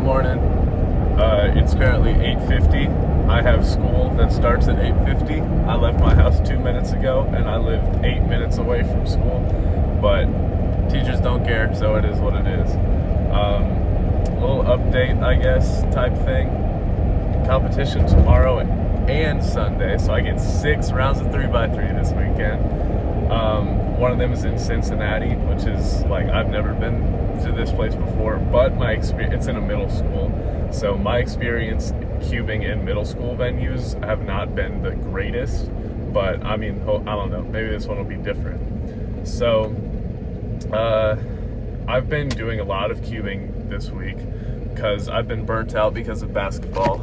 morning. It's currently 8:50. I have school that starts at 8:50. I left my house 2 minutes ago, and I lived 8 minutes away from school. But teachers don't care, so it is what it is. Little update, I guess, type thing. Competition tomorrow and Sunday, so I get 6 rounds of 3x3 this weekend. One of them is in Cincinnati, which is like I've never been to this place before, but my experience, it's in a middle school, so my experience cubing in middle school venues have not been the greatest, but I mean, I don't know, maybe this one will be different. So I've been doing a lot of cubing this week because I've been burnt out because of basketball.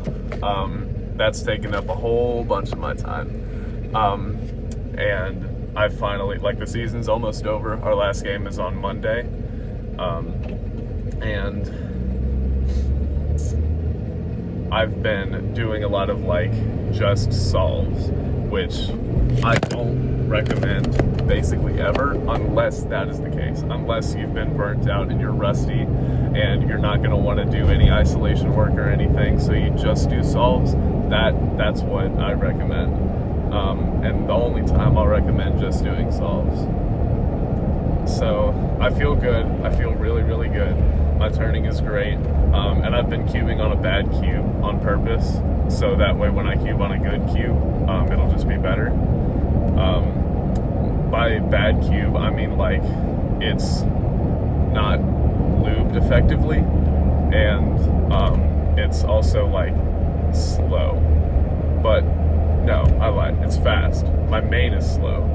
That's taken up a whole bunch of my time, and I finally, like, the season's almost over. Our last game is on Monday, and I've been doing a lot of like just solves, which I don't recommend basically ever, unless that is the case. Unless you've been burnt out and you're rusty and you're not going to want to do any isolation work or anything, so you just do solves. That's what I recommend. And the only time I'll recommend just doing solves. So I feel good. I feel really, really good. My turning is great. And I've been cubing on a bad cube on purpose, so that way when I cube on a good cube, it'll just be better. By bad cube, I mean like it's not lubed effectively, and it's also like slow. But no, I lied. It's fast. My main is slow.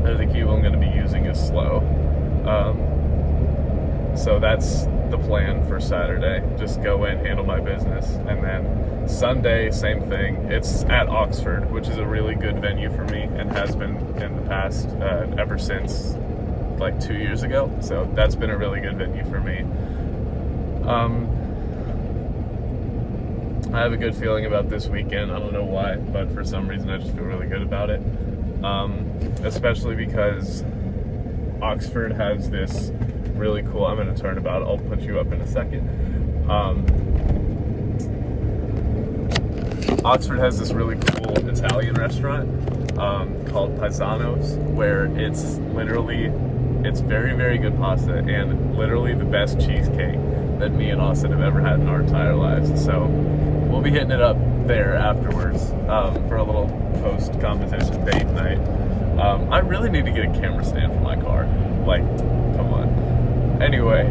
The cube I'm going to be using is slow. So that's the plan for Saturday. Just go in, handle my business. And then Sunday, same thing. It's at Oxford, which is a really good venue for me and has been in the past ever since like 2 years ago. So that's been a really good venue for me. I have a good feeling about this weekend. I don't know why, but for some reason I just feel really good about it. Especially because Oxford has this really cool, I'm going to turn about it, I'll put you up in a second. Oxford has this really cool Italian restaurant called Paisano's, where it's very, very good pasta and literally the best cheesecake that me and Austin have ever had in our entire lives. So we'll be hitting it up there afterwards for a little post-competition date night. I really need to get a camera stand for my car. Like, come on. Anyway,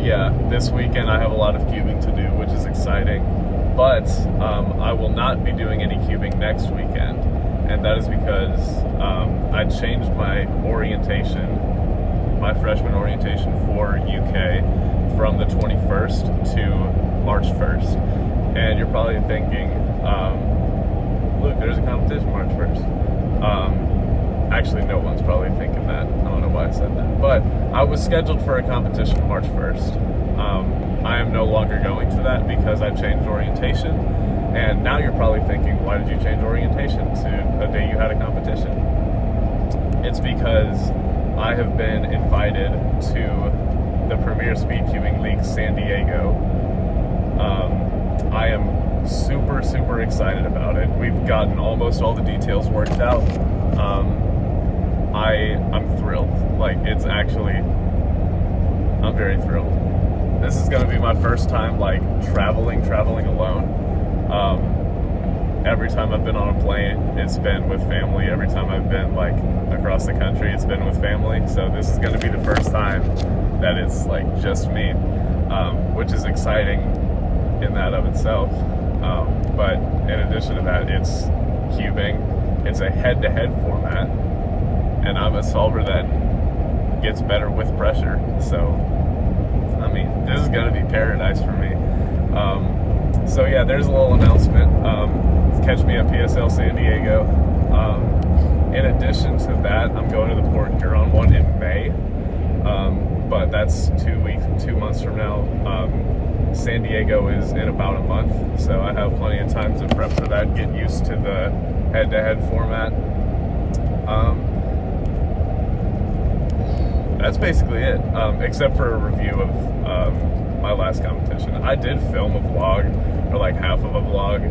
yeah, this weekend I have a lot of cubing to do, which is exciting. But I will not be doing any cubing next weekend, and that is because I changed my orientation, my freshman orientation for UK, from the 21st to March 1st. And you're probably thinking, look, there's a competition March 1st. Actually, no one's probably thinking that. I don't know why I said that. But I was scheduled for a competition March 1st. I am no longer going to that because I've changed orientation. And now you're probably thinking, why did you change orientation to a day you had a competition? It's because I have been invited to the Premier Speed Cubing League San Diego. I am super, super excited about it. We've gotten almost all the details worked out. I'm thrilled. Like, it's actually, I'm very thrilled. This is going to be my first time like traveling alone. Every time I've been on a plane, it's been with family. Every time I've been like across the country, it's been with family. So this is going to be the first time that it's like just me, which is exciting in that of itself. But in addition to that, it's cubing. It's a head-to-head format, and I'm a solver that gets better with pressure. So, I mean, this is going to be paradise for me. So yeah, there's a little announcement. Catch me at PSL San Diego. In addition to that, I'm going to the Port Huron one in May, but that's 2 months from now. San Diego is in about a month, so I have plenty of time to prep for that, get used to the head-to-head format. that's basically it, except for a review of my last competition. I did film a vlog, or like half of a vlog.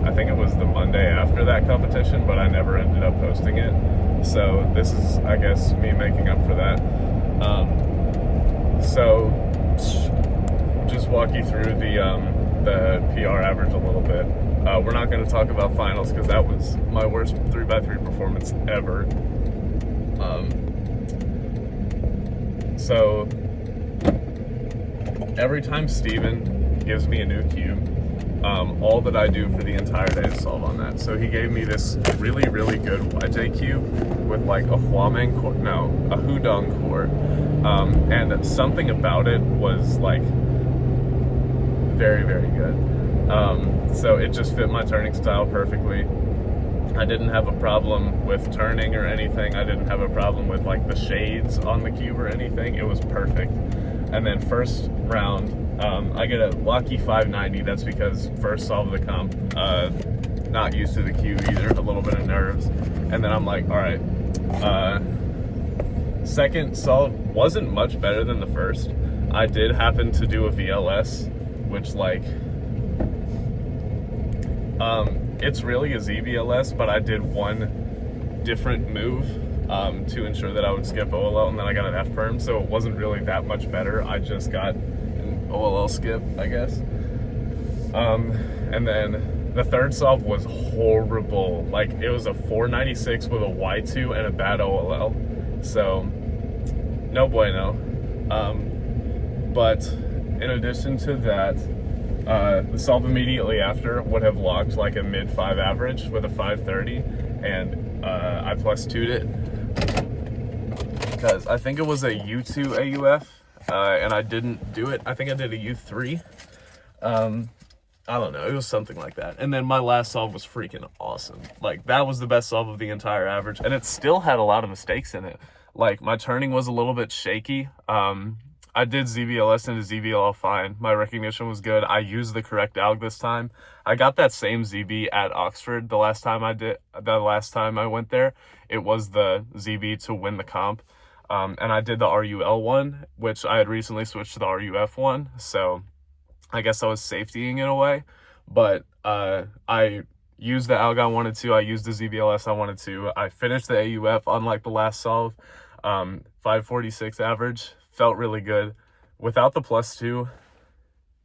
I think it was the Monday after that competition, but I never ended up posting it. So this is, I guess, me making up for that. So just walk you through the PR average a little bit. We're not going to talk about finals because that was my worst 3x3 performance ever. So every time Steven gives me a new cube, all that I do for the entire day is solve on that. So he gave me this really, really good YJ cube with like a Hudong core. And something about it was like very, very good. So it just fit my turning style perfectly. I didn't have a problem with turning or anything. I didn't have a problem with like the shades on the cube or anything. It was perfect. And then first round, I get a lucky 590. That's because first solve of the comp, not used to the cube either, a little bit of nerves. And then I'm like, all right, second solve wasn't much better than the first. I did happen to do a VLS, which like, it's really a ZVLS, but I did one different move to ensure that I would skip OLL, and then I got an F perm, so it wasn't really that much better. I just got an OLL skip, I guess. And then the third solve was horrible. Like, it was a 496 with a Y2 and a bad OLL. So, no bueno. But in addition to that, the solve immediately after would have logged like a mid 5 average with a 530, and I plus 2'd it because I think it was a U2 AUF, and I didn't do it. I think I did a U3. I don't know, it was something like that. And then my last solve was freaking awesome. Like, that was the best solve of the entire average, and it still had a lot of mistakes in it. Like, my turning was a little bit shaky. I did ZVLS into ZVL fine. My recognition was good. I used the correct alg this time. I got that same ZB at Oxford the last time I went there. It was the ZB to win the comp. And I did the RUL one, which I had recently switched to the RUF one. So I guess I was safetying in a way. But I used the alg I wanted to. I used the ZVLS I wanted to. I finished the AUF unlike the last solve. 546 average. Felt really good without the plus 2,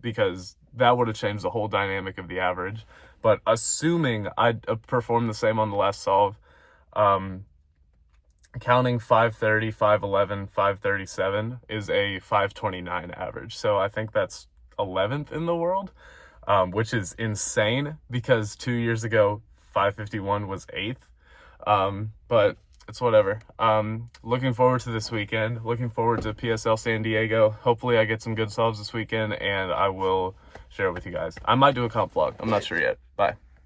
because that would have changed the whole dynamic of the average. But assuming I performed the same on the last solve, counting 530, 511, 537 is a 529 average. So I think that's 11th in the world, which is insane because 2 years ago, 551 was 8th. But it's whatever. Looking forward to this weekend. Looking forward to PSL San Diego. Hopefully I get some good solves this weekend, and I will share it with you guys. I might do a comp vlog. I'm not sure yet. Bye.